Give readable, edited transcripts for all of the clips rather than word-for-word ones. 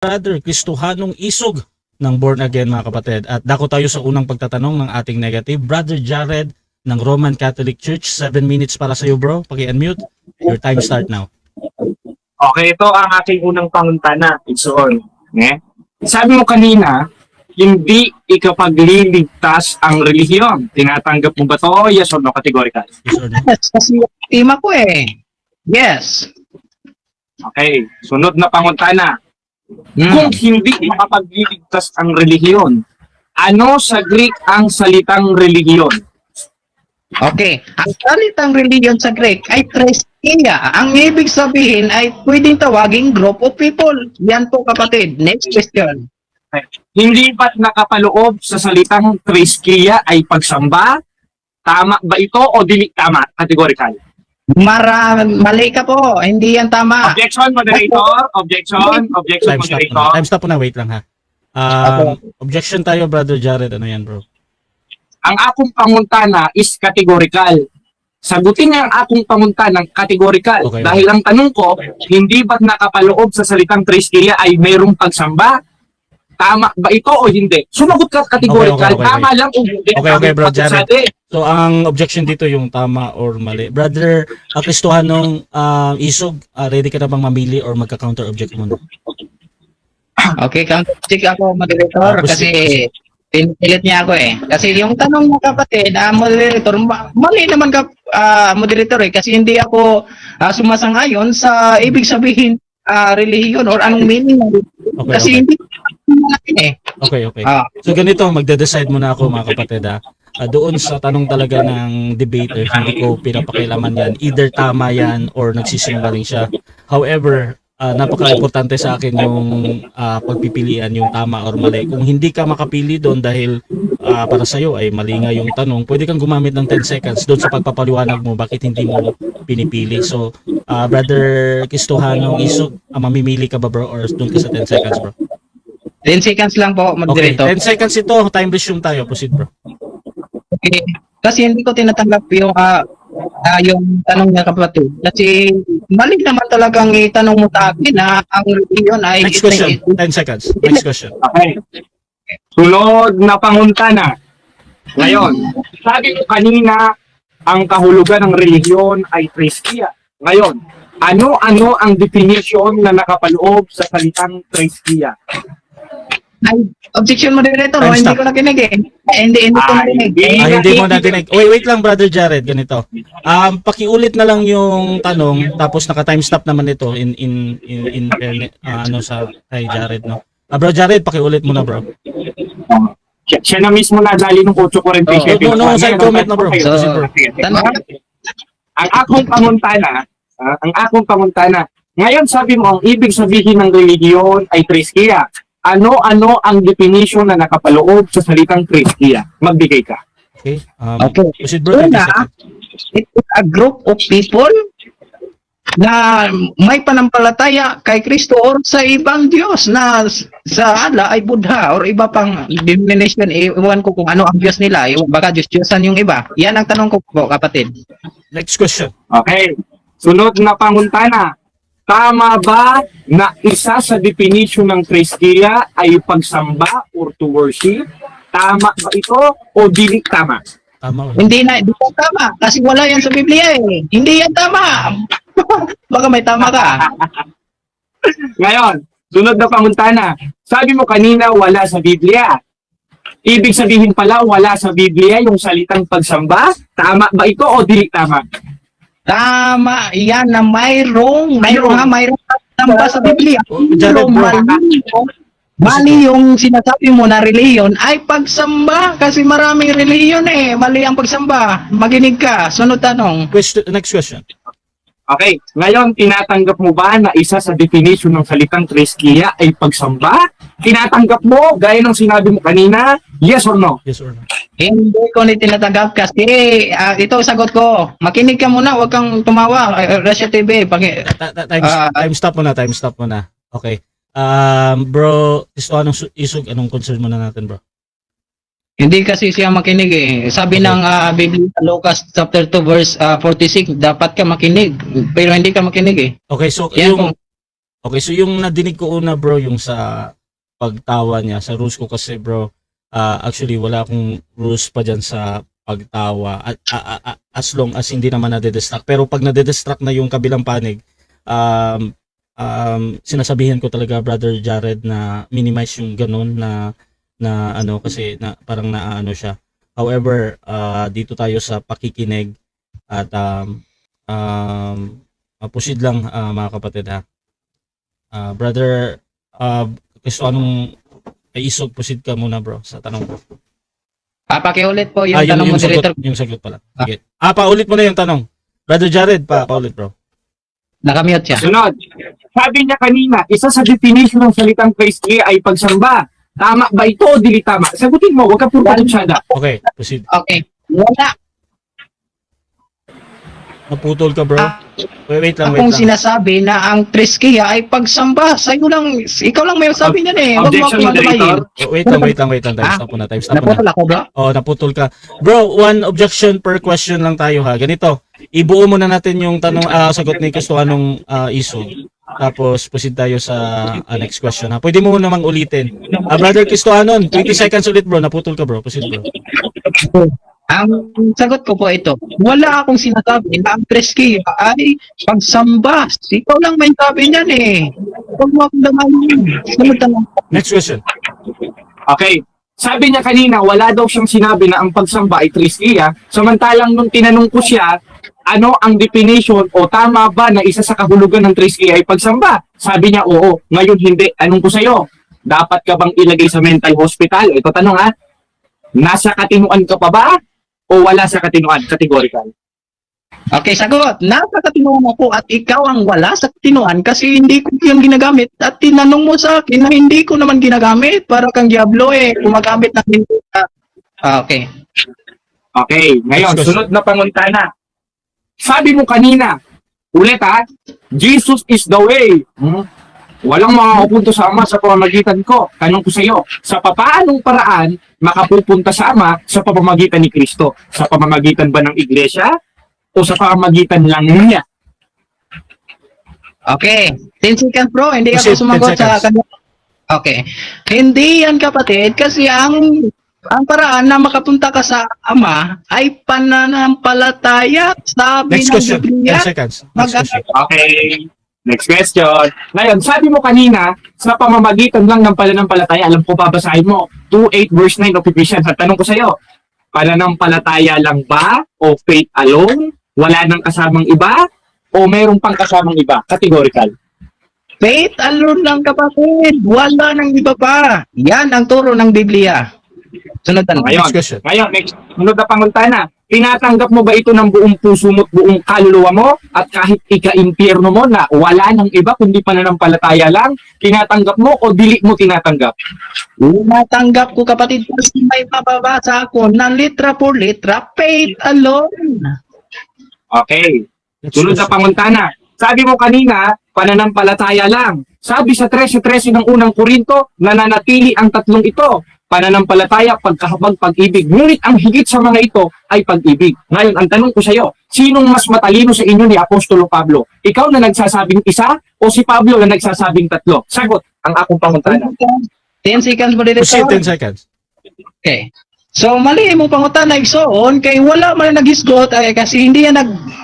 Brother Kristohanong Isog ng Born Again, mga kapatid. At dako tayo sa unang pagtatanong ng ating negative. Brother Jared ng Roman Catholic Church, 7 minutes para sa iyo, bro. Paki-unmute. Your time start now. Okay, ito ang aking unang pangutana. It's on. Sabi mo kanina, hindi ikapagliligtas ang relihiyon. Tinatanggap mo ba to? Yes or no? Categorical. Yes or no? Yes, kasi tema ko eh. Yes. Okay, sunod na pangutana. Kung hindi makapagliligtas ang relihiyon, ano sa Greek ang salitang relihiyon? Okay. Ang salitang religion sa Greek ay Threskia. Ang ibig sabihin ay pwedeng tawaging group of people. Yan po kapatid. Next question. Okay. Hindi ba't nakapaloob sa salitang Threskia ay pagsamba? Tama ba ito o dili tama? Categorical. Mali ka po. Hindi yan tama. Objection, moderator. Objection, Time stop moderator. na. Time stop na. Wait lang ha. Objection tayo, Brother Jared. Ano yan, bro? Ang akong panguntana is categorical. Sagutin niya ang akong panguntana ng categorical. Okay. Dahil ang tanong ko, hindi ba't nakapaloob sa salitang Threskia ay mayroong pagsamba? Tama ba ito o hindi? Sumagot ka categorical. Okay. Tama lang o hindi. Okay, bro, Jared. Pagsasabi. So, ang objection dito yung tama or mali. Brother Kristohanong Isog, ready ka na bang mamili or magka-counter object muna? Okay, check ako, moderator, kasi pinipilit niya ako eh. Kasi yung tanong mo kapatid, moderator, mali naman ka, moderator eh, kasi hindi ako sumasang-ayon sa ibig sabihin relihiyon or anong meaning ng Okay, kasi okay. hindi natin eh. Okay. So, ganito, magde-decide muna ako, mga kapatid, ha? Doon sa tanong talaga ng debater, hindi ko pinapakilaman yan. Either tama yan or nagsisinungaling siya. However, napaka-importante sa akin yung pagpipilian, yung tama or mali. Kung hindi ka makapili doon dahil para sa'yo ay mali nga yung tanong, pwede kang gumamit ng 10 seconds doon sa pagpapaliwanag mo bakit hindi mo pinipili. So, Brother Kristohanong Isog, mamimili ka ba, bro, or doon ka sa 10 seconds, bro? 10 seconds lang po, Okay, moderator. 10 seconds ito. Time resume tayo. Proceed, bro. Okay. Kasi hindi ko tinatanggap yung tanong niya kapatid. Kasi mali naman talagang itanong mo sa akin na ang religion ay... Next question. 10 seconds. Next question. Okay. Sunod na panguntana. Ngayon, sabi ko kanina, ang kahulugan ng relihiyon ay Threskia. Ngayon, ano-ano ang definition na nakapaloob sa salitang Threskia? Ay, objection moderator, Time hindi stop. ko nakinig eh. Hindi ko nakinig. Hindi mo nadinig. Wait lang, Brother Jared, ganito. Pakiulit na lang yung tanong tapos naka-time stop naman ito in ano sa kay Jared, no. Bro Jared, pakiulit mo na, bro. Siya na mismo nadali ng 8:47. No, side comment na, bro. So, Proceed, bro. Ang akong panguntana. Ngayon sabi mo, ang ibig sabihin ng relihiyon ay Threskia. Ano-ano ang definition na nakapaloob sa salitang Threskia? Magbigay ka. Okay. Okay. Proceed, bro. 30 Una, seconds. it is a group of people na may panampalataya kay Kristo or sa ibang Diyos na sa ala ay Buddha or iba pang denomination. Iwan ko kung ano ang Diyos nila. Baka Diyos-Diyosan yung iba. Yan ang tanong ko po, kapatid. Next question. Okay. Sunod na panguntana. Tama ba na isa sa definition ng Threskia ay pagsamba or to worship? Tama ba ito o dili tama? Tama. Hindi yan tama. Kasi wala yan sa Biblia eh. Hindi yan tama. Baka may tama ka. Ngayon, sunod na panguntana. Sabi mo kanina wala sa Biblia. Ibig sabihin pala wala sa Biblia yung salitang pagsamba? Tama ba ito o dili tama? Tama. Yan na mayroong tamba sa Biblia. Jared, bro. Mali yung sinasabi mo na reliyon ay pagsamba kasi maraming reliyon eh. Mali ang pagsamba. Maginig ka. Sunod tanong. Next question. Okay, ngayon tinatanggap mo ba na isa sa definition ng salitang Threskia ay pagsamba? Tinatanggap mo gaya ng sinabi mo kanina? Yes or no? Yes or no? Hindi ko ni tinatanggap kasi ito ang sagot ko. Makinig ka muna, huwag kang tumawa. Russia TV. Time stop muna. Okay. Bro, anong isog, anong concern muna natin, bro? Hindi kasi siya makinig eh. Sabi Okay. ng Biblia, Lucas chapter 2 verse 46, dapat ka makinig. Pero hindi ka makinig eh. Okay, so Yan yung Okay, so yung nadinig ko una bro, yung sa pagtawa niya, sa rules ko kasi bro, actually wala akong rules pa dyan sa pagtawa as long as hindi naman nade-distract. Pero pag nade-distract na yung kabilang panig, sinasabihan ko talaga Brother Jared na minimize yung ganun na ano kasi na parang naaano siya. However, dito tayo sa pakikinig at proceed lang mga kapatid ha. Brother, gusto anong isog, proceed ka muna bro sa tanong ko. Pakiulit po yung tanong, moderator. Yung sagot pala. Sige. Paulit mo na yung tanong. Brother Jared, paulit bro. Nakamute siya. Sunod. Sabi niya kanina, isa sa definition ng salitang praise ay pagsamba. Tama ba ito o dili tama? Sagutin mo, huwag ka puro palutsada. Okay, proceed. Okay. Wala Naputol ka bro. Wait lang. akong sinasabi na ang triskiya ay pagsamba. Sa'yo lang, ikaw lang may sabi niyan eh. Huwag mo Objection, akong moderator. alamayin. Wait lang. Time stop muna. Naputol ako, bro. Naputol ka. Bro, one objection per question lang tayo ha. Ganito, ibuo muna natin yung tanong, sagot ni gusto anong iso. Tapos proceed tayo sa next question ha. Pwede mo namang ulitin. Brother Cristoanon, 20 seconds ulit bro. Naputol ka bro. Proceed bro. Ang sagot ko po ito, wala akong sinasabi na ang triskiya ay pagsamba. Ikaw lang may sabi niyan eh. Huwag mo akong alamayin. Sunod tanong. Next question. Okay. Sabi niya kanina, wala daw siyang sinabi na ang pagsamba ay triskiya. Samantalang nung tinanong ko siya, ano ang definition o tama ba na isa sa kahulugan ng triskiya ay pagsamba? Sabi niya, oo. Ngayon hindi. Anong ko sa'yo? Dapat ka bang ilagay sa mental hospital? Ito tanong ha. Nasa katinuan ka pa ba? O wala sa katinuan? Categorical. Okay, sagot. Nasa katinuan ako at ikaw ang wala sa katinuan kasi hindi ko yung ginagamit. At tinanong mo sa akin na hindi ko naman ginagamit. Para kang Diablo eh. Gumagamit na hindi ka. Okay. Okay. Ngayon, Next question. sunod na panguntana. Sabi mo kanina, ulit ha, Jesus is the way. Walang makakapunta sa Ama sa pamamagitan ko. Tanong ko sa iyo, sa papaanong paraan makapupunta sa Ama sa pamamagitan ni Kristo? Sa pamamagitan ba ng iglesia o sa pamamagitan lang niya? Okay. 10 seconds bro. Hindi ako Proceed, sumagot 10 sa seconds. kanya. Okay. Hindi yan kapatid kasi ang paraan na makapunta ka sa Ama ay pananampalataya. Sabi Next ng question. Biblia. 10 seconds. Next question. Okay. Next question. Ngayon, sabi mo kanina, sa pamamagitan lang ng pananampalataya, alam ko babasahin mo, 2:8 verse 9 of Ephesians. At tanong ko sa iyo, pananampalataya lang ba o faith alone? Wala nang kasamang iba? O merong pang kasamang iba? Categorical. Faith alone lang kapatid. Wala nang iba pa. Yan ang turo ng Biblia. Sunod tanong. Ngayon, Next question. next. Sunod na panguntana. Tinatanggap mo ba ito ng buong puso mo at buong kaluluwa mo? At kahit ika-impyerno mo na wala nang iba kundi pananampalataya lang, tinatanggap mo o dili mo tinatanggap? Natanggap ko kapatid kasi may mababasa ako na litra por litra, faith alone. Okay. Next Sunod na question. panguntana. Sabi mo kanina, pananampalataya lang. Sabi sa 13:13 ng unang Korinto, nananatili ang tatlong ito. Pananampalataya, pagkahabag, pag-ibig. Ngunit ang higit sa mga ito ay pag-ibig. Ngayon, ang tanong ko sa iyo, sinong mas matalino sa inyo ni Apostolo Pablo? Ikaw na nagsasabing isa o si Pablo na nagsasabing tatlo? Sagot ang akong panguntana. 10 seconds mo dito. Proceed 10 seconds. Okay. So mali mo pangutan na igsoon kay wala man nagisgot ay kasi hindi yan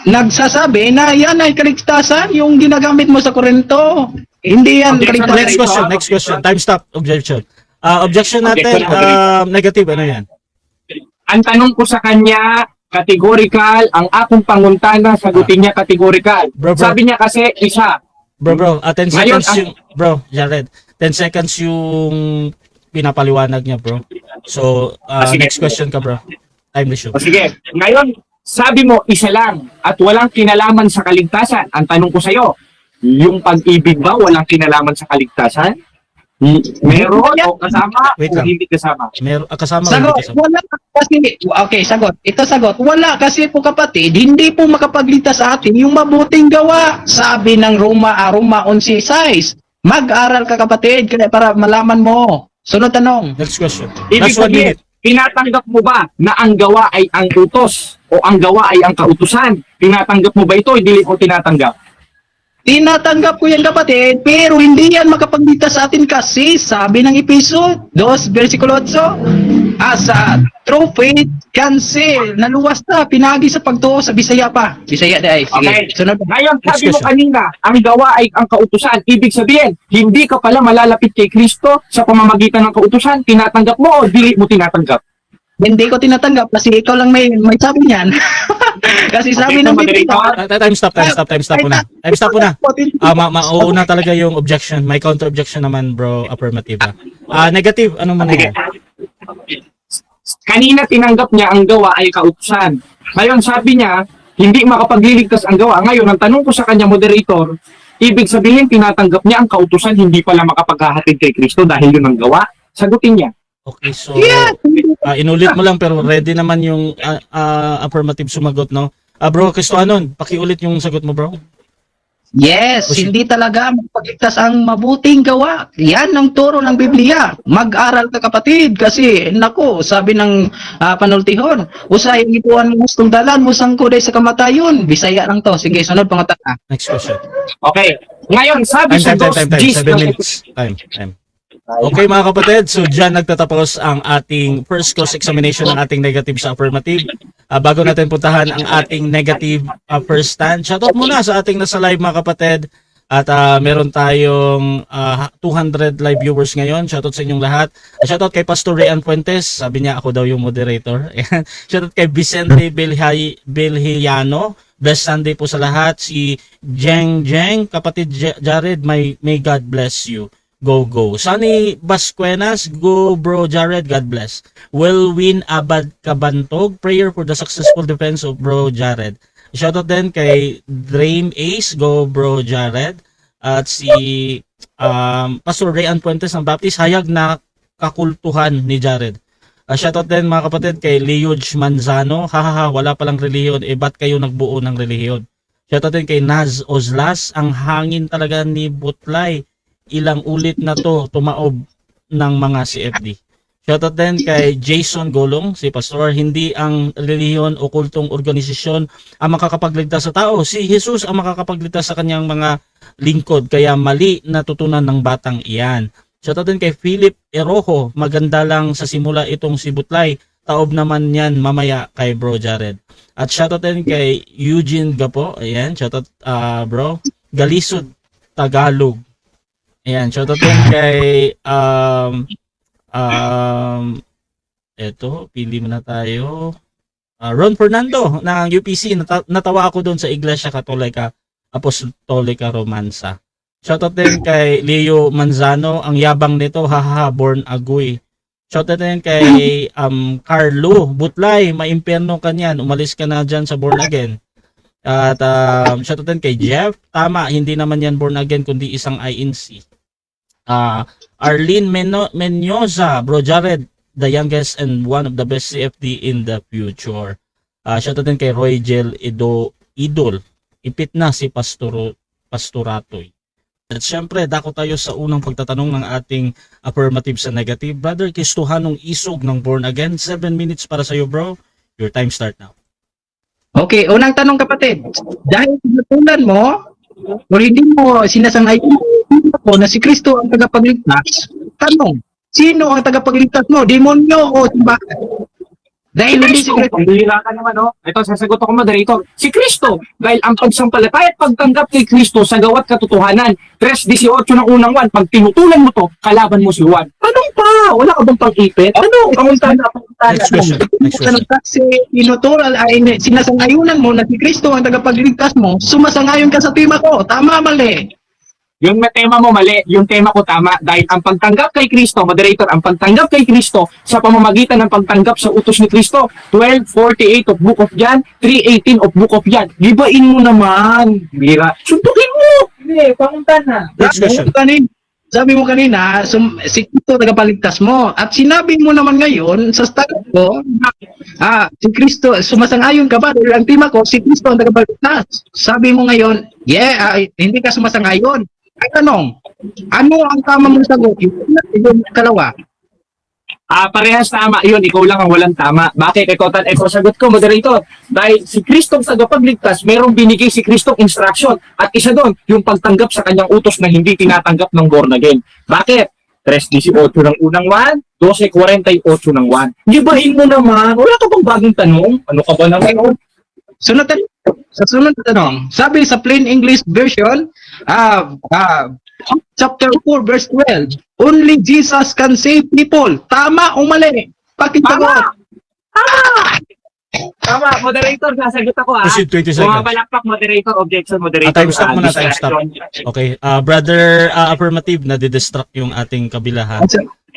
nagsasabi na yan ay kaligtasan yung ginagamit mo sa Korinto. Hindi yan Okay, kaligtasan. Next question. Time stop. Objection. Objection natin, Objection. negative. Ano yan? Ang tanong ko sa kanya, categorical. Ang akong panguntana, sagutin niya categorical. Bro. Sabi niya kasi isa. Bro, 10 Ngayon, seconds yung, bro, Jared, 10 seconds yung pinapaliwanag niya, bro. So, Sige. next question ka, bro. Time issue. O sige, ngayon, sabi mo isa lang at walang kinalaman sa kaligtasan. Ang tanong ko sa iyo, yung pag-ibig ba walang kinalaman sa kaligtasan? Meron o kasama Wait o lang. hindi kasama? Kasama o Sagot, hindi kasama? wala kasi, okay, sagot. Ito sagot, wala kasi po kapatid, hindi po makapagligtas sa atin yung mabuting gawa. Sabi ng Roma 11:6. Mag-aral ka kapatid kaya para malaman mo. Sunod tanong. Next question. Ibig Last 1 sabihin, minute. tinatanggap mo ba na ang gawa ay ang utos o ang gawa ay ang kautusan? Tinatanggap mo ba ito o hindi mo tinatanggap? Tinatanggap ko yan kapatid, pero hindi yan makapagligtas sa atin kasi sabi ng Episo 2, versikulo 8, sa true faith, cancel, naluwas na, pinagi sa pagtuo sa Bisaya pa. Bisaya dahil, sige. Okay. Sunod. Ngayon, Next sabi mo question. kanina, ang gawa ay ang kautusan. Ibig sabihin, hindi ka pala malalapit kay Kristo sa pamamagitan ng kautusan. Tinatanggap mo o dili mo tinatanggap? Hindi ko tinatanggap kasi ikaw lang may sabi niyan. Kasi sabi Okay, ng moderator. Biblia, Time stop muna. Time stop muna. Mauuna talaga yung objection. May counter objection naman, bro. Affirmative. Negative, ano man Sige. yun? Kanina tinanggap niya ang gawa ay kautusan. Ngayon sabi niya, hindi makapagliligtas ang gawa. Ngayon, ang tanong ko sa kanya, moderator, ibig sabihin tinatanggap niya ang kautusan, hindi pala makapaghahatid kay Kristo dahil yun ang gawa? Sagutin niya. Okay, so yeah, inulit mo lang pero ready naman yung affirmative sumagot, no? Bro, Kristohanon, pakiulit yung sagot mo, bro. yes, Kasi- hindi talaga magpagligtas ang mabuting gawa. Yan ang turo ng Biblia. Mag-aral ka kapatid kasi nako, sabi ng panultihon, usay ang ipuan mo gustong dalan, musang kuday sa kamatayon. Bisaya lang to. Sige, sunod pangata. Next question. Okay. Ngayon, sabi sa Time. 2 7 minutes. Time. Okay mga kapatid, so dyan nagtatapos ang ating first cross examination ng ating negative sa affirmative. Bago natin puntahan ang ating negative first stand, shoutout muna sa ating nasa live mga kapatid. At meron tayong 200 live viewers ngayon. Shoutout sa inyong lahat. Shoutout kay Pastor Rian Fuentes. Sabi niya ako daw yung moderator. Ayan. Shoutout kay Vicente Belhiano. Blessed Sunday po sa lahat. Si Jeng, kapatid Jared, may God bless you. Go. Sunny Basquenas, go bro Jared, God bless. Will win Abad Kabantog, prayer for the successful defense of bro Jared. Shoutout din kay Dream Ace, go bro Jared. At si Pastor Rayan Puentes ng Baptist, hayag na kakultuhan ni Jared. Shoutout din mga kapatid kay Leoj Manzano, hahaha, wala palang relihiyon, ba't kayo nagbuo ng relihiyon? Shoutout din kay Naz Ozlas, ang hangin talaga ni Butlay. Ilang ulit na to tumaob ng mga CFD. Shoutout din kay Jason Golong, si Pastor, hindi ang relihiyon o kultong organisasyon ang makakapagligtas sa tao. Si Jesus ang makakapagligtas sa kanyang mga lingkod, kaya mali natutunan ng batang iyan. Shoutout din kay Philip Erojo, maganda lang sa simula itong si Butlay, taob naman yan mamaya kay Bro Jared. At shoutout din kay Eugene Gapo, ayan, shoutout bro, Galisod Tagalog. Ayan, shoutout din kay eto, pili muna tayo. Ron Fernando ng UPC. Natawa ako doon sa Iglesia Katolika Apostolika Romansa. Shoutout din kay Leo Manzano, ang yabang nito, haha, born agoy. Shoutout din kay Carlo Butlay, maimpyerno ka niyan, umalis ka na dyan sa born again. At shoutout din kay Jeff, tama, hindi naman yan born again kundi isang INC. Arlene Menyoza, Bro Jared, the youngest and one of the best CFD in the future. Shoutout din kay Roy Gel Idol. Ipit na si Pastoratoy. At syempre, dako tayo sa unang pagtatanong ng ating affirmative sa negative. Brother Kristohanong Isog ng Born Again. 7 minutes para sa iyo, bro. Your time start now. Okay, unang tanong kapatid. Dahil natutunan mo, o hindi mo sinasang-ayon ko na si Kristo ang tagapagligtas, tanong, sino ang tagapagligtas mo? Demonyo o simbahan? Dahil hindi si Kristo. Pambihira ka naman, no? Ito, sasagot ako, moderator. Si Kristo, dahil ang pagsampalataya at pagtanggap kay Kristo sa gawat katotohanan. 3:18 ng unang 1, pag tinutulan mo to, kalaban mo si Juan. Tanong pa! Wala ka bang pang-ipit? Tanong, pamuntana. Next question. Kasi tinutural ay sinasangayunan mo na si Kristo ang tagapagligtas mo, sumasangayon ka sa tema ko. Tama, mali. Yung tema mo mali, yung tema ko tama. Dahil ang pagtanggap kay Kristo, moderator, ang pagtanggap kay Kristo sa pamamagitan ng pagtanggap sa utos ni Kristo, 12:48 of Book of John, 3:18 of Book of John. Gibain mo naman. Bira. Suntukin mo. Hindi, pamunta na. Next question. Sabi mo kanina, si Kristo tagapagligtas mo. At sinabi mo naman ngayon sa statement ko, si Kristo, sumasang-ayon ka ba? Dahil ang tema ko, si Kristo ang tagapagligtas. Sabi mo ngayon, hindi ka sumasang-ayon. Ay tanong, ano ang tama mong sagot? Yung kalawa. Parehas tama. Yun, ikaw lang ang walang tama. Bakit? Ito sagot ko, moderator. Dahil si Kristong tagapagligtas, merong binigay si Kristong instruction. At isa doon, yung pagtanggap sa kanyang utos na hindi tinatanggap ng born again. Bakit? 3:18 ng unang 1, 12:48 ng 1. Gibahin mo naman. Wala ka bang bagong tanong? Ano ka ba naman? Sunod sa sunod na tanong, sabi sa plain English version, chapter 4 verse 12, only Jesus can save people. Tama o mali? Pakisagot. Tama, moderator, sasagot ako Proceed, 20 seconds. Bumabalapak, moderator, objection, moderator. Time stop muna, time stop. Okay, brother affirmative, nadidistract yung ating kabila ha.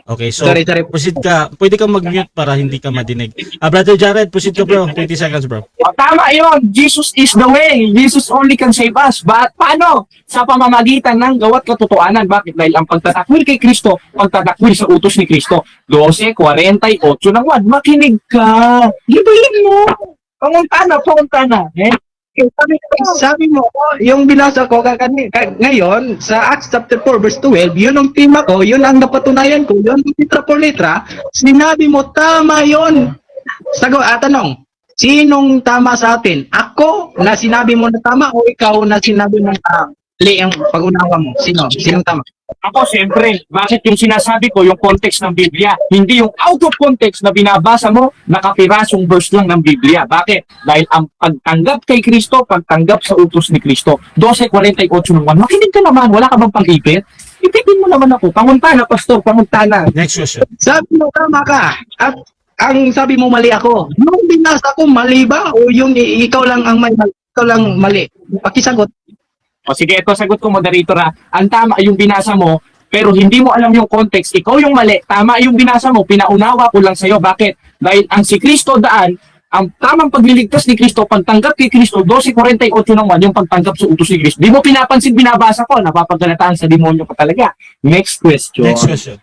Okay, so Sorry. proceed ka. Pwede kang mag-mute para hindi ka madinig. Brother Jared, proceed ka bro. 20 seconds bro. Tama yun, Jesus is the way. Jesus only can save us. But paano? Sa pamamagitan ng gawat katotohanan. Bakit? Dahil ang pagtatakwil kay Kristo, pagtatakwil sa utos ni Kristo. 12:48 ng 1. Makinig ka. Gibayin mo. Panguntana. Sabi mo, yung binasa ko ngayon sa Acts chapter 4 verse 12, yun ang tema ko, yun ang napatunayan ko, yun litra por litra, sinabi mo tama yun. Tanong, sinong tama sa atin? Ako na sinabi mo na tama o ikaw na sinabi mo na mali ang pag-unawa mo? Sinong tama? Ako, siyempre, bakit yung sinasabi ko, yung context ng Biblia, hindi yung out of context na binabasa mo, nakapirasong verse lang ng Biblia. Bakit? Dahil ang pagtanggap kay Kristo, pagtanggap sa utos ni Kristo. 12:48 ng 1. Makinig ka naman, wala ka bang pang-ipit? Ipipin mo naman ako. Panguntana, pastor, panguntana. Next question. Sabi mo tama ka at ang sabi mo mali ako. Yung binasa ko mali ba o yung ikaw lang ang mali? Pakisagot. O sige, ito sagot ko, moderator ha. Ang tama yung binasa mo, pero hindi mo alam yung context. Ikaw yung mali. Tama yung binasa mo, pinaunawa ko lang sa'yo. Bakit? Dahil ang si Kristo daan, ang tamang pagliligtas ni Kristo, pagtanggap kay Kristo, 12:48 ng 1, yung pagtanggap sa utos ni Kristo. Di mo pinapansin, binabasa ko, napapagalataan sa demonyo ka talaga. Next question. Next question.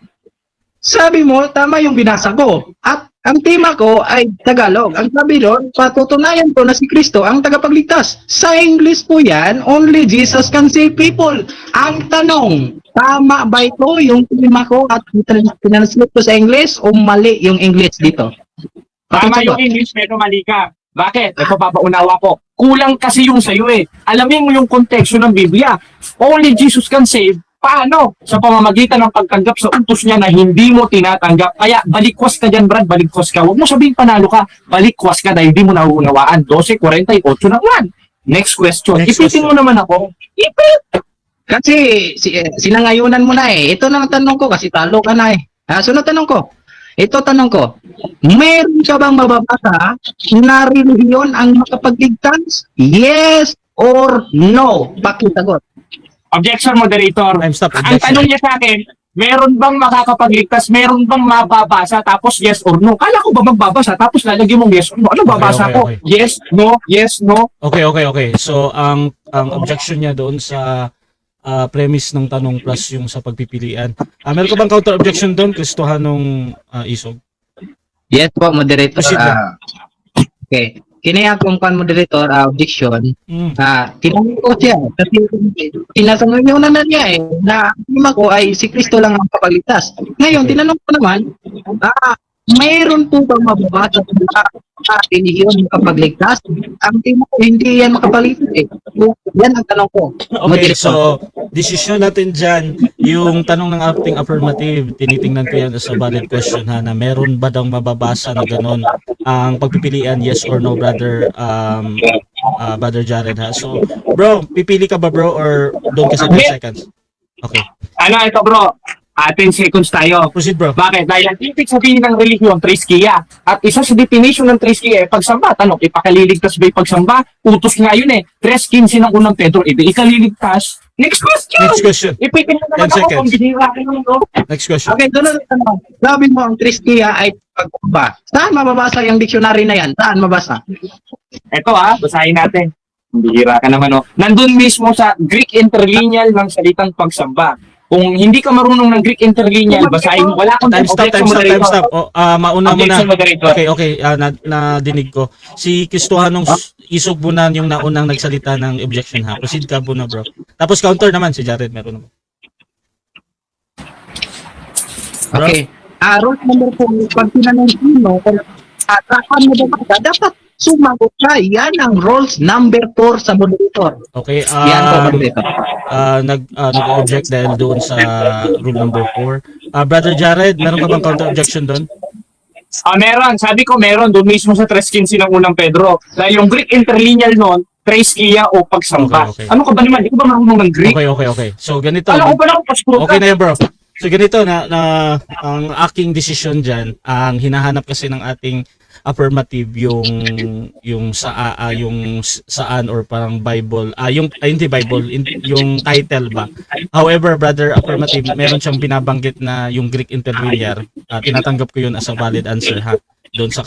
Sabi mo, tama yung binasa ko. At ang tema ko ay Tagalog. Ang sabi doon, patutunayan ko na si Kristo ang tagapagligtas. Sa English po yan, only Jesus can save people. Ang tanong, tama ba ito yung tema ko at pinanslip ko sa English o mali yung English dito? Tama yung English, pero mali ka. Bakit? Ito papaunawa ko. Kulang kasi yung sa'yo eh. Alamin mo yung konteksto ng Biblia. Only Jesus can save. Paano? Sa pamamagitan ng pagtanggap sa utos niya na hindi mo tinatanggap. Kaya balikwas ka dyan, Brad. Balikwas ka. Huwag mo sabihin panalo ka. Balikwas ka dahil hindi mo nauunawaan. 12:48 ng 1. Next question. Next Ipitin question. mo naman ako. Ipit! Kasi sinangayunan mo na eh. Ito na ang tanong ko kasi talo ka na eh. Sunod tanong ko. Ito tanong ko. Meron ka bang mababasa na relihiyon ang makapagligtas? Yes or no? Pakisagot. Objection, moderator. Time stop. Ang tanong niya sa akin, meron bang makakapagligtas? Meron bang mababasa? Tapos yes or no? Kala ko ba magbabasa? Tapos lalagyan mong yes or no? Ano babasa Okay. ko? Yes, no, yes, no. Okay. So ang objection niya doon sa premise ng tanong plus yung sa pagpipilian. Meron ka bang counter objection doon, Kristohanong Isog? Yes po, moderator. Proceed lang. Okay. Kinaya kong moderator, objection. Mm. Tinanong ko siya. Kasi sinasangayon na niya eh, na ang tema ko ay si Kristo lang ang kapagligtas. Ngayon, tinanong ko naman, mayroon po bang mababasa sa relihiyon makapagligtas? Ang tema ko, hindi yan makapagligtas eh. So, yan ang tanong ko. Okay, so decision natin dyan, yung tanong ng ating affirmative, tinitingnan ko yan as a valid question ha, na meron ba daw mababasa na gano'n ang pagpipilian, yes or no, brother brother Jared ha. So, bro, pipili ka ba bro or doon ka sa 10 seconds? Okay, Ano ito, bro? 10 seconds tayo. proceed bro. Bakit? Dahil ang ibig sabihin ng relihiyon, triskia. At isa sa definition ng triskia, pagsamba. Tanong, ipakaliligtas ba yung pagsamba? Utos nga yun eh. 3:15 ng unang Pedro, ikaliligtas. Next question! Next question. Ipitin na 10 naman ako seconds. kung binira ka naman, bro. Next question. Okay, doon na tanong. Sabi mo ang triskia ay pagbaba. Saan mababasa yung dictionary na yan? Saan mabasa? Ito basahin natin. Bihira ka naman, Nandun mismo sa Greek interlineal ng salitang pagsamba. Kung hindi ka marunong ng Greek interlineal, basahin mo. Wala akong Time stop. Mauna muna. Objection, moderator. Okay. Nadinig ko. Si Kristohanong Isog muna yung naunang nagsalita ng objection ha. Proceed ka muna bro. Tapos counter naman si Jared meron naman. Bro? Okay. Rule number 4, pag tinanong sino, kung saan mo ba ka, dapat sumagot ka. Yan ang rules number 4 sa moderator. Okay, Yan po, moderator. nag-object dahil doon sa rule number 4. Brother Jared, meron ka bang counter objection doon? Meron. Sabi ko meron doon mismo sa 3:15 ng unang Pedro. Dahil yung Greek interlineal nun, treskia o pagsamba. Okay. Ano ka ba naman? Di ko ba marunong ng Greek? Okay. So ganito. Alam ko ba na kung paskuro Okay ka? na yan, bro. So ganito na ang aking decision diyan, ang hinahanap kasi ng ating affirmative yung saan or parang Bible, hindi Bible, yung title ba. However, brother affirmative, meron siyang binabanggit na yung Greek interlinear. Tinatanggap ko yun as a valid answer ha doon sa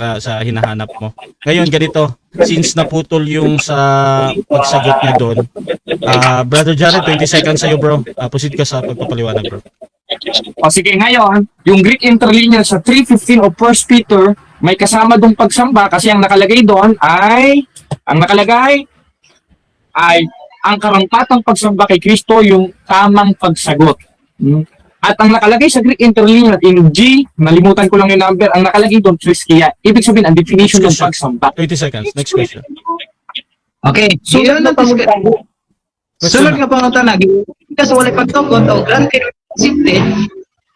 hinahanap mo. Ngayon ganito, since naputol yung sa pagsagot niya doon, brother Jared, 20 seconds sa'yo bro. Proceed ka sa pagpapaliwanag bro. O sige, ngayon, yung Greek interlinear sa 3:15 of 1 Peter, may kasama dong pagsamba kasi ang nakalagay doon ay ang karampatang pagsamba kay Kristo yung tamang pagsagot. At ang nakalagay sa Greek interlinear in G, nalimutan ko lang yung number, ang nakalagay doon, triskia. Ibig sabihin, ang definition ng pagsamba. 20 seconds. Next question. Okay, so yun ang discussion. Sunod nga pangutana, kasi wala pagtukod o granted safety,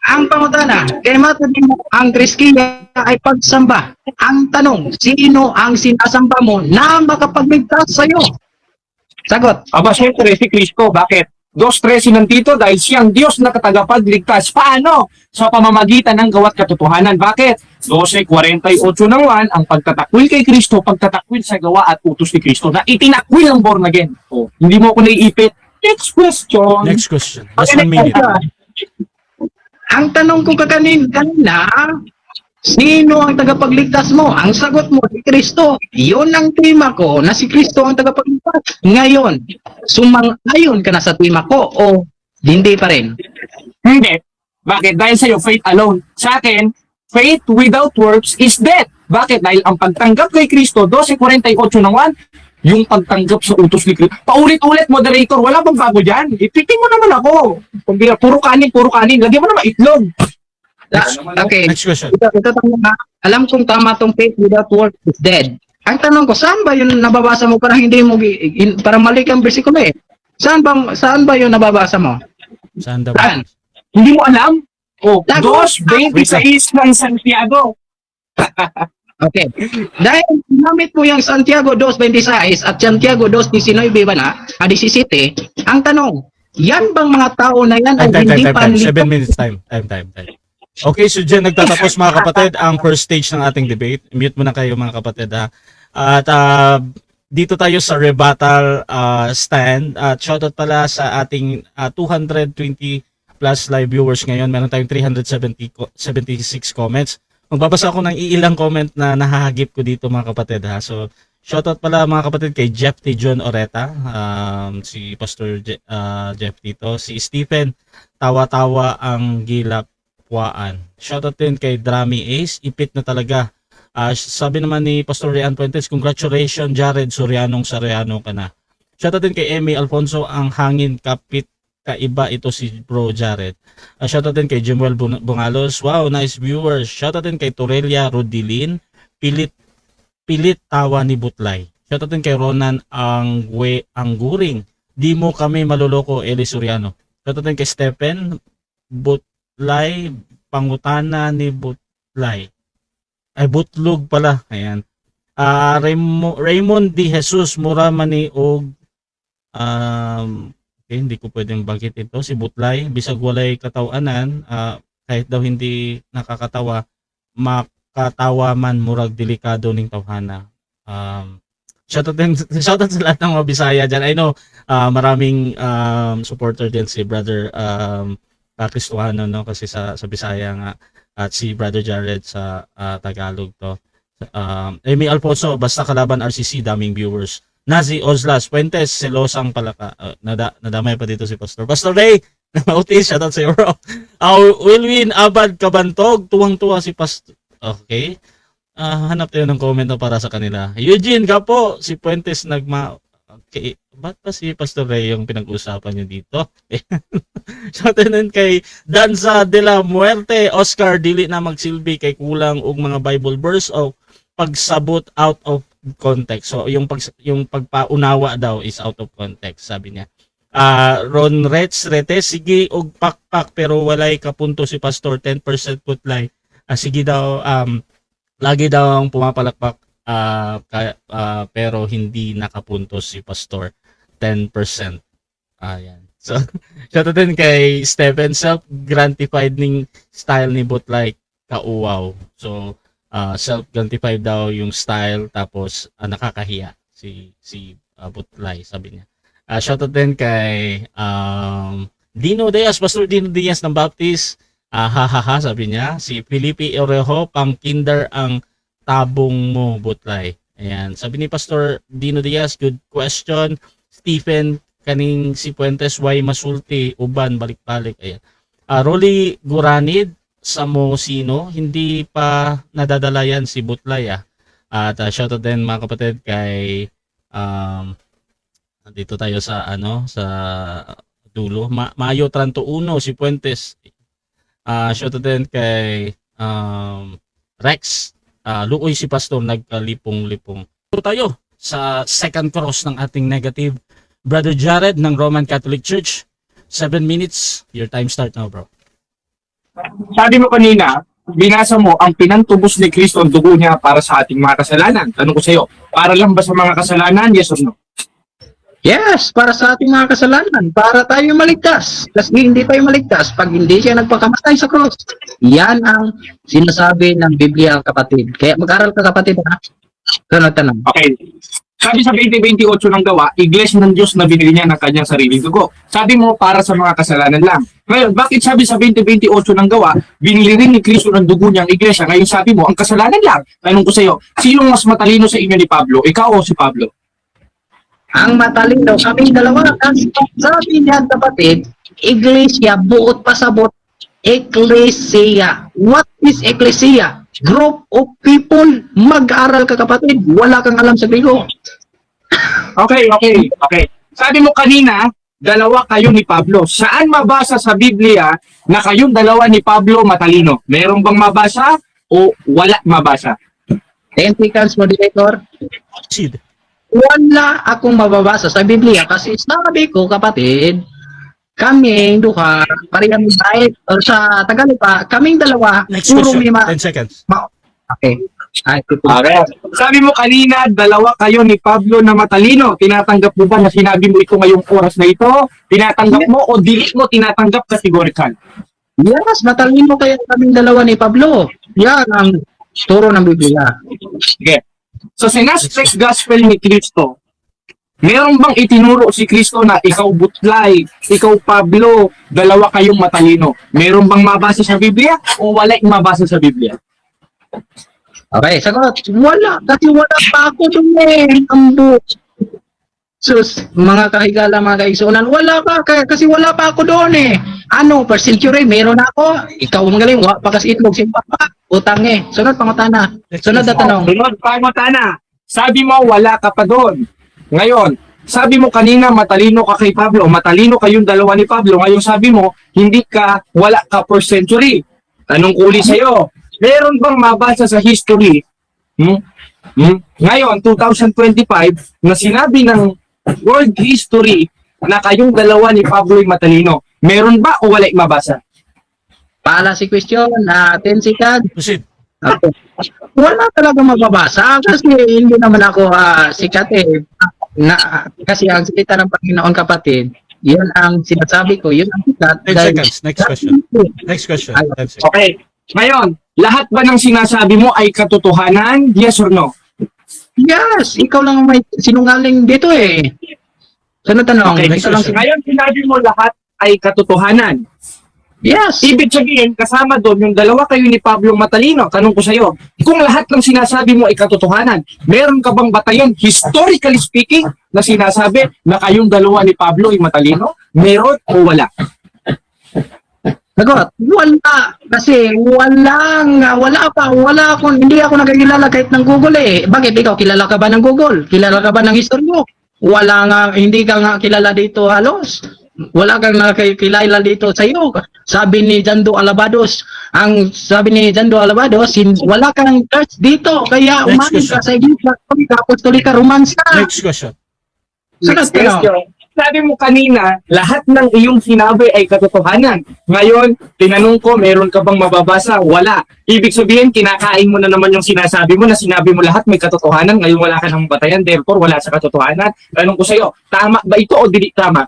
ang pangutana, kay matubing mo ang triskia ay pagsamba. Ang tanong, sino ang sinasamba mo na makapagligtas sa'yo? Sagot. Aba, syempre, si Kristo. Bakit? 2:13 nandito dahil siyang Diyos na katagapagligtas. Paano? Sa pamamagitan ng gawa't katotohanan. Bakit? 12:48 ng 1, ang pagtatakwil kay Kristo, pagtatakwil sa gawa at utos ni Kristo na itinakwil ng born again. Oh, hindi mo ako naiipit. Next question. Next question. Just 1 minute. Ang tanong ko kanina, sino ang tagapagligtas mo? Ang sagot mo, si Kristo. Iyon ang tema ko, na si Kristo ang tagapagligtas. Ngayon, sumang-ayon ka na sa tema ko o hindi pa rin? Hindi. Bakit? Dahil sa'yo, faith alone. Sa akin, faith without works is death. Bakit? Dahil ang pagtanggap kay Kristo, 12:48 ng 1, yung pagtanggap sa utos ni Kristo. Paulit-ulit, moderator, wala bang bago dyan? Ipitin mo naman ako. Puro kanin. Lagyan mo naman itlog. Okay. Next question. Ito tanong na, alam kong tama tong faith without works is dead. Ang tanong ko, saan ba yun nababasa mo parang hindi mo, parang mali kang bersikulo eh. Saan ba yun nababasa mo? Saan daw? Saan? Hindi mo alam? O, Tago. 2:26 ng Santiago. Okay. Dahil ginamit mo yung Santiago 2:26 at Santiago 2:19 ba na, 17, ang tanong, yan bang mga tao na yan ay hindi Time. 7 panlito? minutes time. Time. Okay, so dyan nagtatapos mga kapatid ang first stage ng ating debate. Mute muna kayo mga kapatid ha. At dito tayo sa rebuttal stand. At shoutout pala sa ating 220 plus live viewers ngayon. Meron tayong 376 comments. Magbabasa ako ng iilang comment na nahahagip ko dito mga kapatid ha. So shoutout pala mga kapatid kay Jeff T. John Oreta, si Pastor Jeff dito, si Stephen, tawa-tawa ang gilapwaan. Shoutout din kay Drami Ace, ipit na talaga. Sabi naman ni Pastor Rian Puentes, congratulations Jared, Sorianong ka na. Shoutout din kay Emmy Alfonso, ang hangin kapit kaiba ito si Bro Jared. Shoutout din kay Jemuel Bungalos, wow, nice viewers. Shoutout din kay Torelia Rodilin, pilit tawa ni Butlay. Shoutout din kay Ronan Angguring, di mo kami maloloko, Eli Soriano. Shoutout din kay Stephen Butlay, pangutana ni Butlay. Ay, Butlog pala. Ayan. Raymond D. Jesus, Muramani og okay, hindi ko pwedeng bakit ito. Si Butlay, bisag walay katawanan, kahit daw hindi nakakatawa, makatawa man murag delikado ning tawhana. Shoutout sa lahat ng mga Bisaya dyan. I know maraming supporter din si Brother Cristuano, no? Kasi sa Bisaya nga, at si Brother Jared sa Tagalog to. Amy Alfonso, basta kalaban RCC, daming viewers. Nazi Ozlas Puentes, selosang palaka. Nadamay pa dito si Pastor Ray, nautis, shoutout sa iyo bro. Wilwin Abad Kabantog, tuwang-tuwa si Pastor. Okay. Hanap tayo ng comment na para sa kanila. Eugene Gapo, si Puentes ba't pa si Pastor Ray yung pinag-usapan niyo dito? Shoutout din kay Danza de la Muerte, Oscar, dili na magsilbi kay kulang og mga Bible verse o pagsabot out of context. So yung pagpaunawa daw is out of context, sabi niya. Ron Rets Rete, sige og pakpak pero walay kapunto si Pastor, 10% putlay. Sige daw, lagi daw ang pumapalakpak pero hindi nakapuntos si Pastor, 10%. Ayan. So, shoutout din kay Stephen, self-gratified ning style ni Butlay, kauwaw. So, self-gratified daw yung style, tapos nakakahiya si Butlay, sabi niya. Shoutout din kay Dino Diaz, Pastor Dino Diaz ng Baptist. Hahaha, sabi niya. Si Felipe Orejo, pang kinder ang tabong mo, Butlay. Ayan. Sabi ni Pastor Dino Diaz, good question. Stephen, kaning si Puentes, why masulti, uban, balik-balik. Ayan. Rolly Guranid, Samosino, hindi pa nadadalayan si Butlay. At shoutout din mga kapatid kay dito tayo sa sa dulo. Mayo 31, si Puentes. Shoutout din kay Rex. Luoy si Pastor, nagkalipong-lipong. Ito tayo sa second cross ng ating negative. Brother Jared ng Roman Catholic Church. 7 minutes. Your time start now, bro. Sabi mo kanina, binasa mo, ang pinantubos ni Kristo ang dugo niya para sa ating mga kasalanan. Tanong ko sa iyo, para lang ba sa mga kasalanan? Yes or no? Yes, para sa ating mga kasalanan, para tayo maligtas. Kasi hindi tayo maligtas pag hindi siya nagpakamatay sa cross. Yan ang sinasabi ng Biblia, kapatid. Kaya mag-aral ka, kapatid, ha? Tanong. Okay. Sabi sa 20:28 ng gawa, Iglesia ng Diyos na binili niya ng kanyang sariling dugo. Sabi mo, para sa mga kasalanan lang. Ngayon, bakit sabi sa 20:28 ng gawa, binili rin ni Kristo ng dugo niya ang Iglesia? Ngayon sabi mo, ang kasalanan lang. Tanong ko sa iyo, sino mas matalino sa inyo ni Pablo? Ikaw o si Pablo? Ang matalino, kaming dalawa. Kasi sabi niya, kapatid, Iglesia, buot pasabot, Ecclesia. What is Ecclesia? Group of people. Mag-aral ka, kapatid. Wala kang alam sa Griego. Okay. Sabi mo kanina, dalawa kayo ni Pablo. Saan mabasa sa Biblia na kayong dalawa ni Pablo matalino? Meron bang mabasa o wala mabasa? 10 seconds, moderator. Sid. Wala akong mababasa sa Biblia kasi sabi ko, kapatid, kaming duha, parehang kahit or sa Tagalog pa, kaming dalawa, Next puro question. may 10 seconds. Okay. Okay. Sabi mo kanina, dalawa kayo ni Pablo na matalino. Tinatanggap mo ba na sinabi mo ito ngayong oras na ito? Tinatanggap mo o dili mo tinatanggap categorical? Yes, matalino kaya kaming dalawa ni Pablo. Yan ang turo ng Biblia. Okay. So, sinaspex gospel ni Kristo, meron bang itinuro si Kristo na ikaw Butlay, ikaw Pablo, dalawa kayong matalino? Meron bang mabasa sa Biblia o wala yung mabasa sa Biblia? Okay, sagot. Wala. Kasi wala pa ako doon Ambo. Sus, mga kahigala, mga kaigsunan, wala pa. Kasi wala pa ako doon Ano, per century, meron ako. Ikaw magaling, wala pa kasi itlog. Si Papa, utang Sunod, pangutana. Sunod na tanong. Sunod, pangutana. Sabi mo, wala ka pa doon. Ngayon, sabi mo kanina, matalino ka kay Pablo. Matalino kayong dalawa ni Pablo. Ngayon sabi mo, wala ka per century. Tanong ko ulit sa'yo, meron bang mabasa sa history? Ngayon, 2025, na sinabi ng world history na kayong dalawa ni Pablo ay matalino. Meron ba o wala mabasa? Pala si question, 10 seconds. Proceed. Okay. Wala talaga mababasa kasi hindi naman ako sikat kasi ang salita ng Panginoon, kapatid, yun ang sinasabi ko, yun ang sikat. 10 seconds. Next question. Next question. 10 seconds. Okay. Ngayon, lahat ba ng sinasabi mo ay katotohanan? Yes or no? Yes, ikaw lang ang may sinungaling dito Sunod tanong. Okay. Ikaw lang Ngayon, sinabi mo lahat ay katotohanan. Yes. Ibig sabihin, kasama doon yung dalawa kayo ni Pablo matalino. Tanong ko sa iyo, kung lahat ng sinasabi mo ay katotohanan, meron ka bang batayan, historically speaking, na sinasabi na kayong dalawa ni Pablo ay matalino? Meron o wala? Sagot, wala. Kasi wala akong, hindi ako nakikilala kahit ng Google Bakit ikaw, kilala ka ba ng Google? Kilala ka ba ng history mo? Wala nga, hindi ka nga kilala dito halos. Wala kang nakikilala dito sa iyo. Sabi ni Jando Alabados, wala kang church dito, kaya Next umamin ka question. sa iglesia, apostolika, romance ka. Next question. Sagot Next ka na. question. Sabi mo kanina, lahat ng iyong sinabi ay katotohanan. Ngayon, tinanong ko, meron ka bang mababasa? Wala. Ibig sabihin, kinakain mo na naman yung sinasabi mo na sinabi mo lahat may katotohanan. Ngayon wala ka nang batayan, therefore wala sa katotohanan. Tanong ko sa iyo, tama ba ito o dili tama?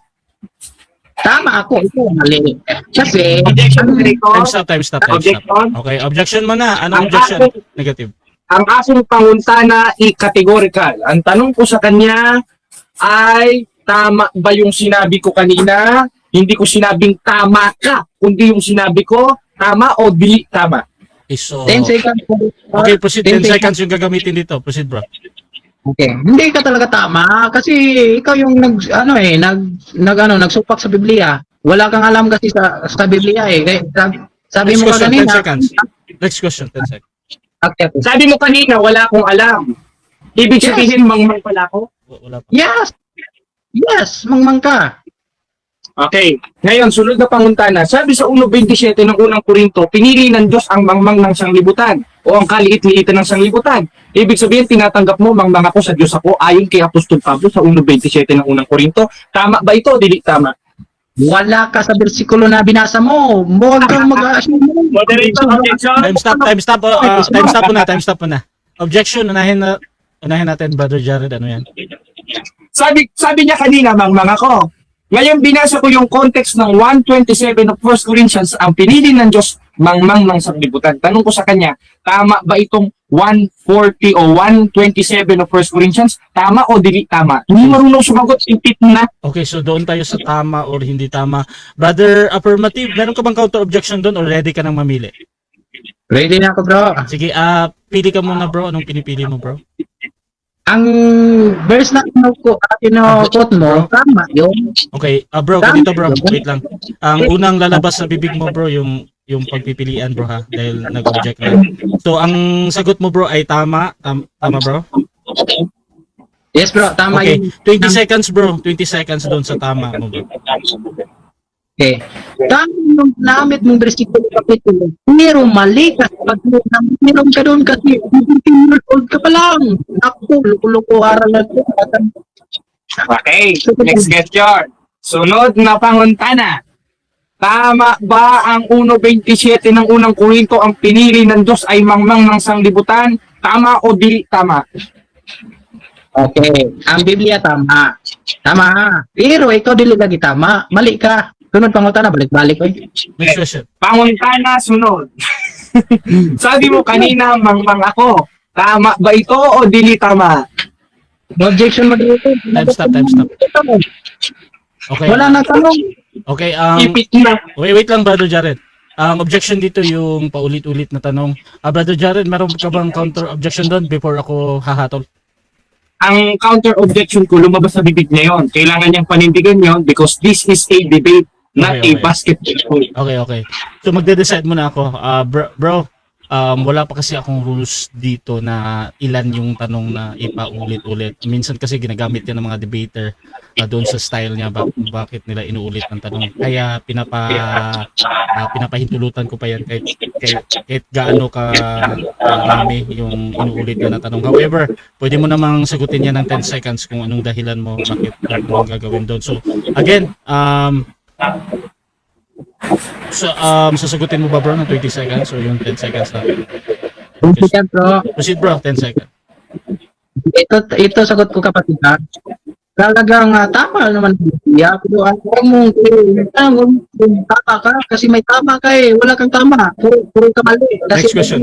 Tama ako, ito mali. Kasi, Objection, Director. Time stop. Objection. Okay, objection mo na. Ang Anong objection? aking- Negative. Ang aking panguntana i-categorical. Ang tanong ko sa kanya ay tama ba yung sinabi ko kanina? Hindi ko sinabing tama ka, kundi yung sinabi ko tama o dili tama. Okay, so 10 seconds. okay, proceed. 10 10 seconds yung gagamitin dito. Proceed, bro. Okay. Hindi ka talaga tama kasi ikaw yung nagsupak sa Biblia. Wala kang alam kasi sa Biblia eh. Kaya sabi Next mo question, kanina. 10 seconds. Next question, 10 seconds. Okay. Sabi mo kanina wala akong alam. Ibig Yes. sabihin mangmang pala ako? Wala pa. Yes. Yes, mangmang ka. Okay. Ngayon, sunod na panguntana. Sabi sa 1.27 ng unang Korinto, pinili ng Diyos ang mangmang ng sanglibutan o ang kaliit-liitan ng sanglibutan. Ibig sabihin, tinatanggap mo mangmang ako sa Diyos ako ayon kay Apostol Pablo sa 1.27 ng unang Korinto. Tama ba ito o dili tama? Wala ka sa bersikulo na binasa mo. Huwag kang mag-assume. Moderator, objection. Time stop. Time stop muna. Objection, unahin natin, Brother Jared. Ano yan? Sabi niya kanina, mangmang ako. Ngayon, binasa ko yung context ng 127 of 1 Corinthians, ang pinili ng Diyos, mangmang ng sanglibutan. Tanong ko sa kanya, tama ba itong 140 o 127 of 1 Corinthians? Tama o dili tama? Hindi marunong sumagot, impit na. Okay, so doon tayo sa tama or hindi tama. Brother Affirmative, meron ka bang counter objection doon or ready ka nang mamili? Ready na ako, bro. Sige, pili ka muna, bro. Anong pinipili mo, bro? Ang verse na quote mo, tama yun. Okay, bro, ganito, bro. Wait lang. Ang unang lalabas sa bibig mo, bro, yung pagpipilian, bro, ha? Dahil nag-object na. So, ang sagot mo, bro, ay tama. Tama, bro? Yes, bro, tama Okay, yun. 20 seconds, bro. 20 seconds doon sa tama mo, bro. Okay. Tama yung namit mong bersikulo kapitulo. Pero mali ka sa meron ka doon kasi 15 years old ka pa lang. Ako, luko-luko aral na ito. Okay, next question. Sunod na panguntana. Tama ba ang 1.27 ng unang Korinto ang pinili ng Diyos ay mangmang ng sanglibutan? Tama o dili tama? Okay. Ang Biblia tama. Tama. Pero ikaw dili lagi tama. Mali ka. Sunod pangutan na balik-balik ko. Next question. Panguntana sunod. Sabi mo kanina, mangmang ako. Tama ba ito o dili tama? No objection mo dito. Time stop. Okay. Wala na tanong. Okay, Ipit na. wait lang, Brother Jared. Ang objection dito yung paulit-ulit na tanong. Brother Jared, meron ka bang counter objection doon before ako hahatol? Ang counter objection ko lumabas sa bibig niya yon. Kailangan niyang panindigan yon because this is a debate, not Okay. a basketball. Okay. So magde-decide muna ako. Bro, wala pa kasi akong rules dito na ilan yung tanong na ipaulit-ulit. Minsan kasi ginagamit yan ng mga debater doon sa style niya bakit nila inuulit ang tanong. Kaya pinapahintulutan ko pa yan kahit gaano ka marami yung inuulit na tanong. However, pwede mo namang sagutin yan ng 10 seconds kung anong dahilan mo bakit mo gagawin doon. So again, sasagutin mo ba, bro, ng 20 seconds o yung 10 seconds na? Bumpikan, bro. Proceed, bro, 10 seconds. Ito sagot ko kapatid ha. Talagang tama naman Biblia. Pero ano tama ka kasi may tama ka eh. Wala kang tama. Puro ka mali. Kasi Next question,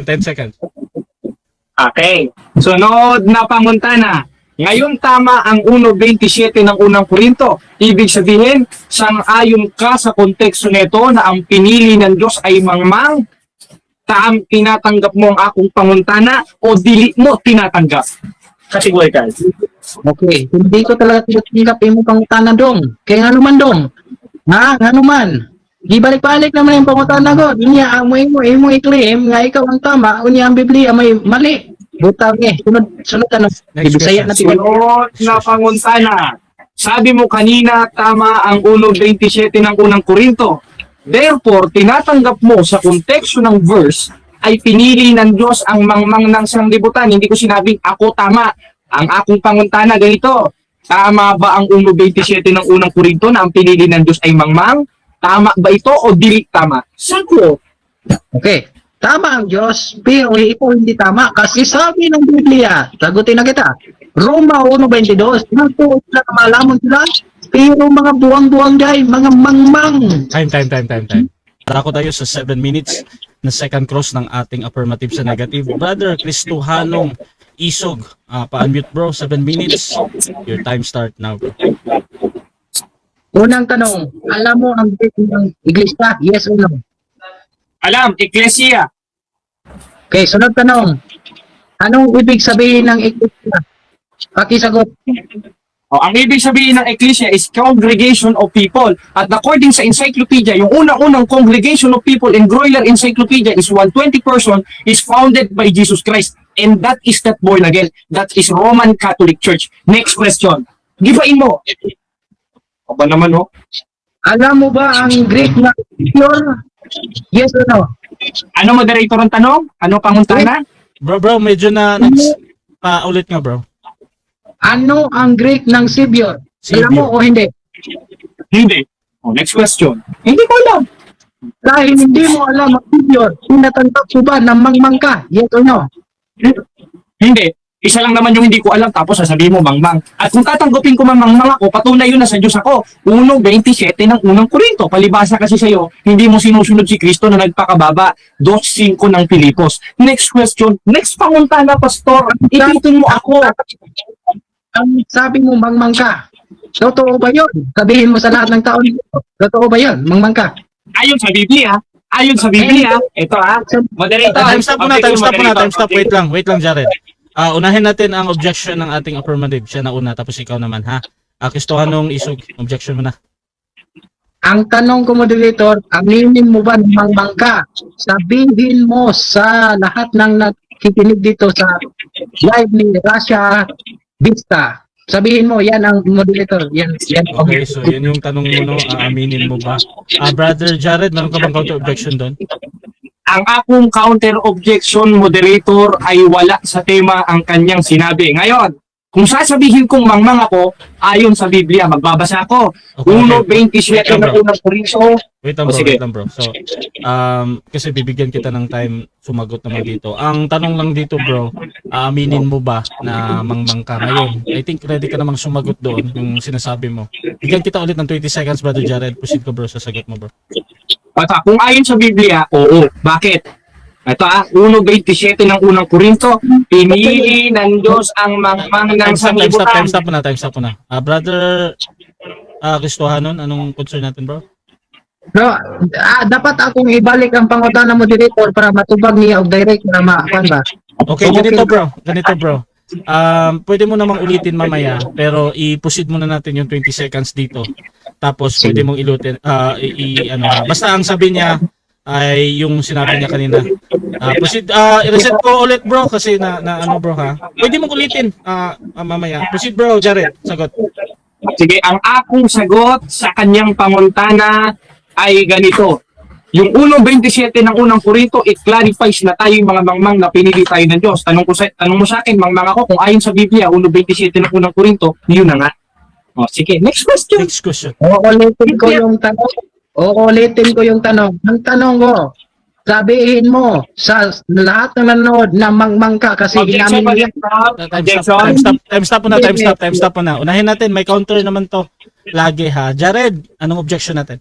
10 seconds. Okay. Sunod na panguntana. Ngayon tama ang 1.27 ng unang Korinto. Ibig sabihin, sang-ayon ka sa konteksto nito na ang pinili ng Diyos ay mangmang, tinatanggap mo ang akong panguntana o dili mo tinatanggap? Categorical. Okay. Hindi ko talaga tinanggap yung pangutana dong. Kaya nga naman dong. Nga naman. Di balik-balik naman yung pangutana ko. Inya, imo i-claim nga ikaw ang tama. Unya ang Biblia may mali. Butang eh. Sunod tanong. Next Bisaya question. na tingnan. Sunod na panguntana. Sabi mo kanina, tama ang 1.27 ng unang Korinto. Therefore, tinatanggap mo sa konteksto ng verse ay pinili ng Diyos ang mangmang ng sanglibutan. Hindi ko sinabing ako tama. Ang akong panguntana ganito. Tama ba ang 1.27 ng unang Korinto na ang pinili ng Diyos ay mangmang? Tama ba ito o dili tama? Sagot. Okay. Tama ang Diyos, pero ito hindi tama. Kasi sabi ng Biblia, sagutin na kita, Roma 1.22, nagtuot sila na malaman sila, pero mga buwang-buwang dahil, mga mangmang. Time. Ako tayo sa 7 minutes na second cross ng ating affirmative sa negative. Brother Cristohanong Isog, pa-unmute bro, 7 minutes. Your time start now, bro. Unang tanong, alam mo ang Greek ng iglesia? Yes or no? Alam, Ecclesia. Okay, sunod tanong. Anong ibig sabihin ng iglesia? Pakisagot. Ang ibig sabihin ng Ecclesia is congregation of people. At according sa encyclopedia, yung unang-unang congregation of people in Groyler Encyclopedia is 120 person is founded by Jesus Christ. And that is not born again. That is Roman Catholic Church. Next question. Givain mo. Aba naman, oh. Alam mo ba ang Greek na pure? Yes or no? Ano moderator ang tanong? Ano panguntana? Bro, medyo na ulit nga, bro. Ano ang Greek ng Savior? Savior. Alam mo o hindi? Hindi. Next question. Hindi ko alam. Dahil hindi mo alam ang Savior, tinatanggap mo ba na mangmang ka? Yes or no? Hindi. Isa lang naman yung hindi ko alam tapos sasabihin mo mangmang. At kung tatanggapin ko mangmang ako, patunay yun na sa Diyos ako. 1.27 ng unang Korinto. Palibasa kasi sa'yo, hindi mo sinusunod si Kristo na nagpakababa. 2.5 ng Pilipos. Next question. Next panguntana, Pastor. Ipitin mo ako. Ang sabi mo mangmang ka. Totoo ba yun? Sabihin mo sa lahat ng taon. Totoo ba yun? Mangmang ka. Ayon sa Biblia, ito moderator. Time stop muna. Wait lang, Jared. Unahin natin ang objection ng ating affirmative. Siya na una, tapos ikaw naman, ha? Cristohanong Isog, objection mo na. Ang tanong ko, moderator, aminin mo ba na mangmang ka? Sabihin mo sa lahat ng nakikinig dito sa live ni Russia Vista. Sabihin mo, yan ang moderator. Yan. Okay, so yan yung tanong mo, no? Aminin mo ba? Brother Jared, meron ka bang counter objection doon? Ang akong counter objection, moderator, ay wala sa tema ang kanyang sinabi. Ngayon, kung sasabihin kong mangmang ako, ayon sa Biblia, magbabasa ako. Okay. 1.27 na unang Korinto. Wait lang bro. So, kasi bibigyan kita ng time sumagot naman dito. Ang tanong lang dito bro, aaminin mo ba na mangmang ka ngayon? I think ready ka namang sumagot doon yung sinasabi mo. Bigyan kita ulit ng 20 seconds, Brother Jared. Proceed ko bro sa sagot mo bro. Basta, kung ayon sa Biblia, oo. Bakit? Ito 1.27 ng unang Korinto, pinili ng Diyos ang mangmang ng sanglibutan. Time stop mo na. Brother Cristohanon, anong concern natin bro? Bro, dapat akong ibalik ang pangutan ng moderator para matubag niya og direct na makuan ba? Okay, ganito bro. Pwede mo namang ulitin mamaya, pero i-proceed muna natin yung 20 seconds dito. Tapos pwede mong ilutin, basta ang sabi niya ay yung sinabi niya kanina. Proceed, i-reset ko ulit bro kasi na ano bro ha. Pwede mong ulitin mamaya. Proceed bro, Jared, sagot. Sige, ang akong sagot sa kanyang panguntana ay ganito. Yung 1.27 ng unang Korinto, it clarifies na tayo yung mga mangmang na pinili tayo ng Diyos. Tanong mo sa akin, mangmang ako, kung ayon sa Biblia, 1.27 ng unang Korinto, yun na nga. Sige, next question. Next question. Uulitin ko yung tanong. Ang tanong ko, sabihin mo sa lahat ng nanonood na mangmang ka kasi Objection, inamin niya. Time stop mo na. Unahin natin, may counter naman to. Lagi ha. Jared, anong objection natin?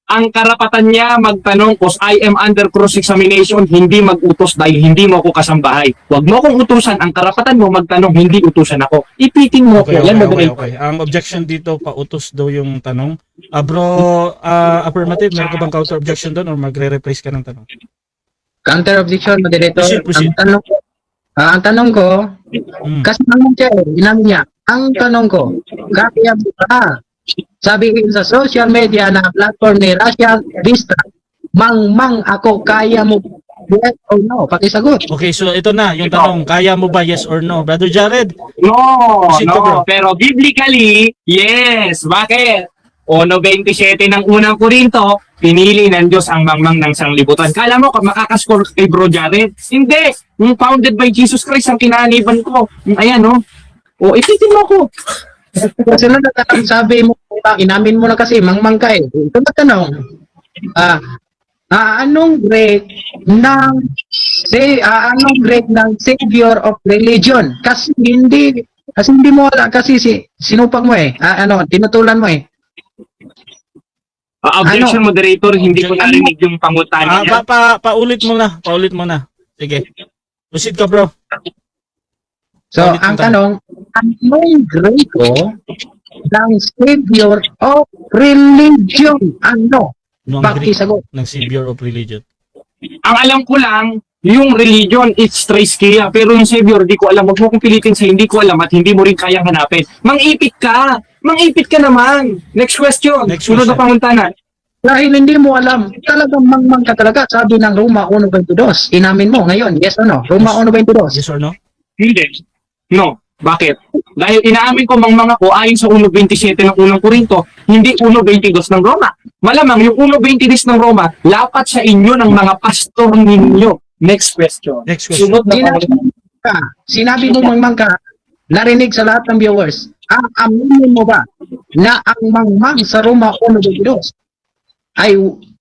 Ang karapatan niya magtanong cause I am under cross-examination, hindi mag-utos dahil hindi mo ako kasambahay. Huwag mo akong utusan. Ang karapatan mo magtanong, hindi utusan ako. Ipitin mo Okay. ko. Yan, moderator. Ang objection dito, pautos daw yung tanong. Bro, affirmative, meron ka bang counter objection doon or magre-replace ka ng tanong? Counter objection, moderator. Proceed. Ang tanong ko, kasi naman siya, inamin niya. Ang tanong ko, kaya ba sabihin sa social media na platform ni Russia Vista, mangmang ako, kaya mo Yes or no? Pakisagot. Okay, so ito na yung tanong. Kaya mo ba yes or no? Brother Jared? No, Proceed ka, bro. no. Pero biblically, yes. Bakit? 1:27 ng unang Korinto, pinili ng Diyos ang mangmang ng sanglibutan. Kala mo, makakascore kay Bro Jared? Hindi. Yung founded by Jesus Christ ang kinaniban ko. Ayan, no? O, ipitin mo ko. Kasi na sabi mo, inamin mo na kasi, mangmang ka eh. Ito ba tanong? Anong grade ng savior of religion? Kasi hindi mo wala kasi sinupag mo eh. Tinutulan mo eh. Objection, moderator, hindi ko narinig yung pangutana niya. Paulit mo na. Sige. Proceed ka, bro. So, Paulit ang mo tanong, anong grade ng savior of religion? Ano? Ano ang Greek Pakisagot. ng Savior of Religion? Ang alam ko lang, yung religion, it's Triskia. Pero yung Savior, di ko alam. Huwag mo kong pilitin sa hindi ko alam at hindi mo rin kayang hanapin. Mang-ipit ka! Mang-ipit ka naman! Next question. Next Sunod na question. pangutana. Dahil hindi mo alam, talagang mangmang ka talaga. Sabi ng Roma 1:22. Inamin mo ngayon, yes or no? Roma 1:22. Yes or no? Hindi. No. Bakit? Dahil inaamin ko mangmang ako ayon sa 1:27 ng unang Korinto, hindi 1:22 ng Roma. Malamang yung 1:22 ng Roma, lapat sa inyo ng mga pastor ninyo. Next question. Next question. Sunod na pangutana. Sinabi mo mangmang ka, narinig sa lahat ng viewers, aminin mo ba na ang mangmang sa Roma 1:22 ay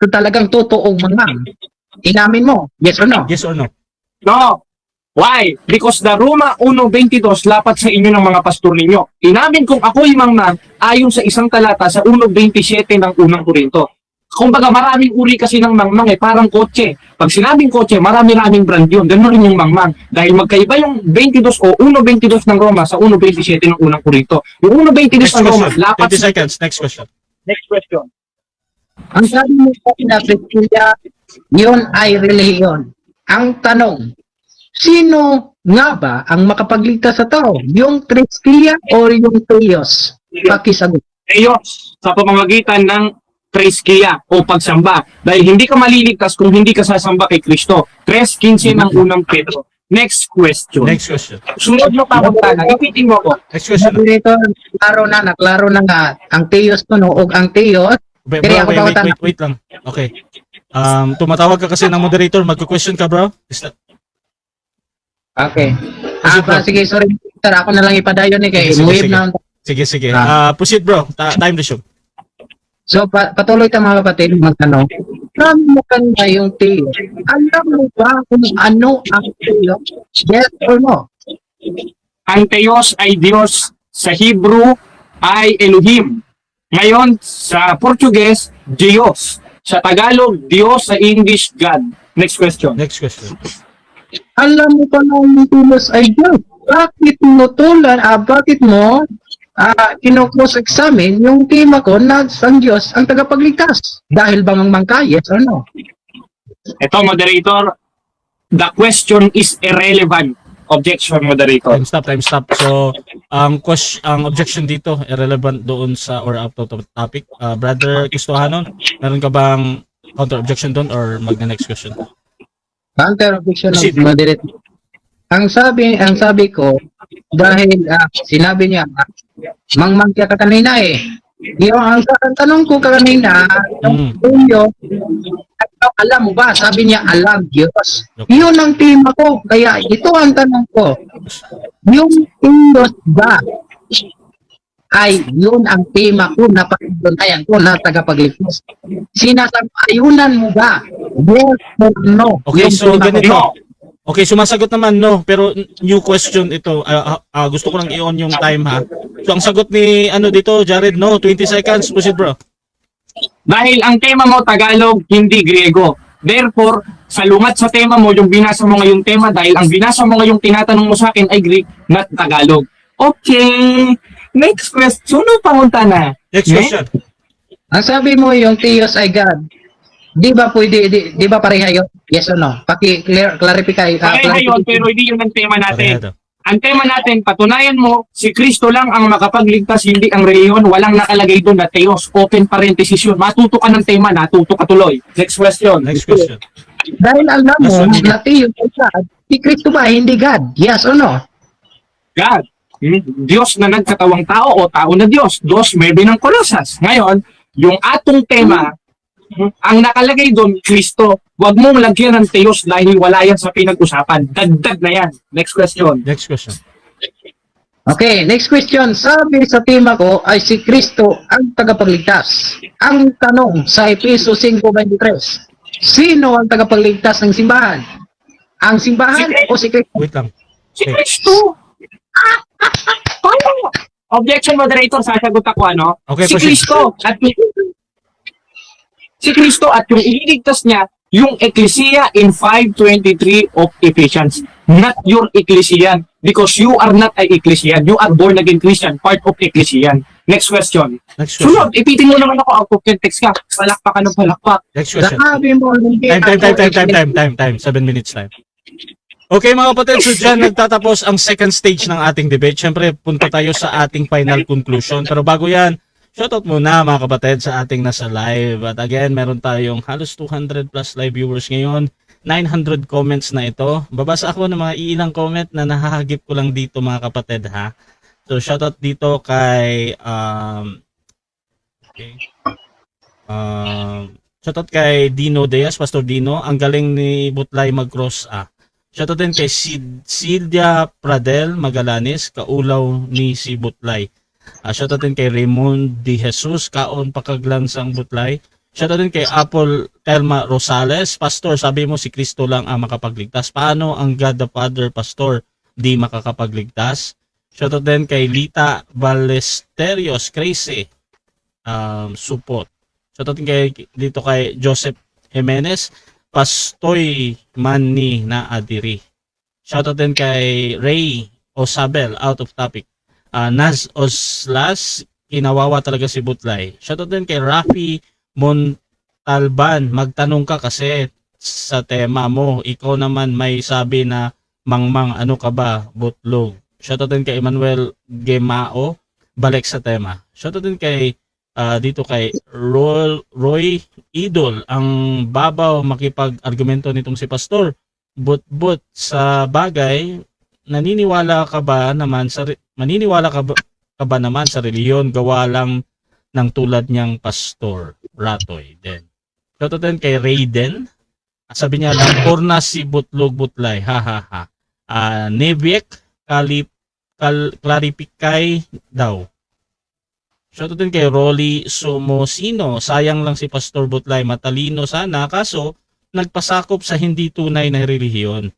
talagang totoong mangmang? Inamin mo, yes or no? Yes or no? No. Why? Because the Roma 1:22 lapat sa inyo ng mga pastor ninyo. Inamin kong ako'y mangmang ayon sa isang talata sa 1:27 ng unang Korinto. Kumbaga maraming uri kasi ng mangmang parang kotse. Pag sinabing kotse, marami-raming brand yun. Ganun rin yung mangmang. Dahil magkaiba yung 22 o 1:22 ng Roma sa 1:27 ng unang Korinto. Yung 1:22 Next ng Roma, question. lapat 20 seconds. Next question. Next question. Ang sabi mo sa Kristiya, yun ay relihiyon. Ang tanong, sino nga ba ang makapagligtas sa tao? Yung Kristiya o yung Theos? Pakisagot. Teos sa pamamagitan ng Triskia o pagsamba. Dahil hindi ka maliligtas kung hindi ka sasamba kay Kristo. 3:15 ng unang Pedro. Next question. Next question. Sunod mo pa kung tana. Ipitin mo ko. Next question. Dito, naklaro na nga ang Theos to no, o ang Theos. Bro, Kaya ako ba wait lang. Okay. Tumatawag ka kasi ng moderator. Magko-question ka, bro. Okay. Proceed, bro. Sige, sorry. Sir, ako na lang ipadayon eh kay Sige, Wave sige. na. Sige. Proceed, bro. Time to show. So, patuloy ka mga kapatid, magtanong. Alam mo kanina yung Theo. Alam mo ba kung ano ang Theo? Yes or no? Ang Teos ay Diyos. Sa Hebrew ay Elohim. Ngayon, sa Portuguese, Diyos. Sa Tagalog, Diyos. Sa English, God. Next question. Next question. Alam mo pa na yung Theos ay Diyos. Bakit mo kino-cross-examine yung tema ko na ang Diyos ang tagapagligtas? Dahil bang ang mangka, yes or no? Ito, moderator. The question is irrelevant. Objection, moderator. Time stop. So, ang objection dito irrelevant doon sa or out of topic. Brother Cristohanon, meron ka bang counter objection doon or mag-next question? Counter objection Proceed. ng moderator. Ang sabi ko, dahil sinabi niya, mangmang ka kanina eh. Yung ang tanong ko kanina, yung alam mo ba? Sabi niya, alam Diyos. Okay. Yun ang tema ko. Kaya ito ang tanong ko. Yung Diyos ba ay yun ang tema ko na pagduntayan ko na tagapagligtas. Sinasang-ayunan mo ba? Yes or no? Okay, Yung so tema ko. ganito. Okay, sumasagot naman no, pero new question ito. Gusto ko lang i-on yung time ha. So ang sagot ni dito, Jared, no, 20 seconds. Proceed, bro. Dahil ang tema mo Tagalog, hindi Griego. Therefore, salungat sa tema mo, yung binasa mo ngayong tema, dahil ang binasa mo ngayong tinatanong mo sa akin ay Greek, not Tagalog. Okay. Next question. Sunod pangunta na. Next question. Ang sabi mo yung Theos ay God. Di ba pwede, di ba pareha yun? Yes or no? Clarify. Pareha yun, pero hindi yun ang tema natin. Pareha daw. Ang tema natin, patunayan mo, si Kristo lang ang makapagligtas, hindi ang reliyon. Walang nakalagay doon na Theos. Open parenthesis yun. Matuto ka ng tema, natuto ka tuloy. Next question. Next question. Dahil alam mo Nasa- na Teo, si Kristo ba hindi God? Yes or no? God. Diyos na nagkatawang tao o tao na Diyos. Dos, maybe ng Colossus. Ngayon, yung atong tema, ang nakalagay doon, Kristo. Huwag mong lagyan ng Theos dahil wala yan sa pinag-usapan. Dagdag na yan. Next question. Next question. Okay, next question. Sabi sa tema ko ay si Kristo ang tagapagligtas. Ang tanong sa Efeso 5:23, sino ang tagapagligtas ng simbahan? Ang simbahan o si Kristo? Wait lang. Si Okay. Kristo! Ano? Objection, moderator, sasagot ako, ano? Okay, si proceed. Kristo at yung ililigtas niya, yung ecclesia in 5:23 of Ephesians. Not your ecclesian. Because you are not an ecclesian. You are born again Christian, part of ecclesian. Next question. Next question. Sunod, ipitin mo naman ako out of context ka. Palakpak ka ng palakpak. Next question. Sabi mo, hindi Time. 7 minutes time. Okay mga kapatid, so dyan nagtatapos ang second stage ng ating debate. Siyempre, punta tayo sa ating final conclusion. Pero bago yan, shoutout muna mga kapatid sa ating nasa live. At again, meron tayong halos 200 plus live viewers ngayon. 900 comments na ito. Babasa ako ng mga iilang comment na nahahagip ko lang dito mga kapatid ha. So shoutout dito kay shoutout kay Dino Diaz, Pastor Dino. Ang galing ni Butlay mag-cross Shoutout din kay Silvia Pradel Magalanes, kaulaw ni si Butlay. Shoutout din kay Raymond De Jesus, kaon pakaglansang Butlay. Shoutout din kay Apple Telma Rosales, Pastor, sabi mo si Kristo lang ang makapagligtas. Paano ang God the Father, Pastor, di makakapagligtas? Shoutout din kay Lita Ballesterios, Crazy, support. Shoutout din dito kay Joseph Jimenez, Pastoy Manny na Adiri. Shoutout din kay Ray Osabel, out of topic. Naz Oslas, kinawawa talaga si Butlay. Shoutout din kay Rafi Montalban, magtanong ka kasi sa tema mo. Ikaw naman may sabi na mangmang ano ka ba, butlog. Shoutout din kay Emmanuel Gemao, balik sa tema. Shoutout din kay dito kay Roy Idol, ang babaw makipag-argumento nitong si Pastor. But sa bagay, maniniwala ka ba naman sa relihiyon gawa lang ng tulad niyang Pastor Ratoy din. Shoutout din kay Raiden. Sabi niya lang, porna si Butlog Butlay. Ha ha ha. Nebiek Claripikay daw. Shoutout din kay Rolly Somosino. Sayang lang si Pastor Butlay. Matalino sana kaso nagpasakop sa hindi tunay na relihiyon.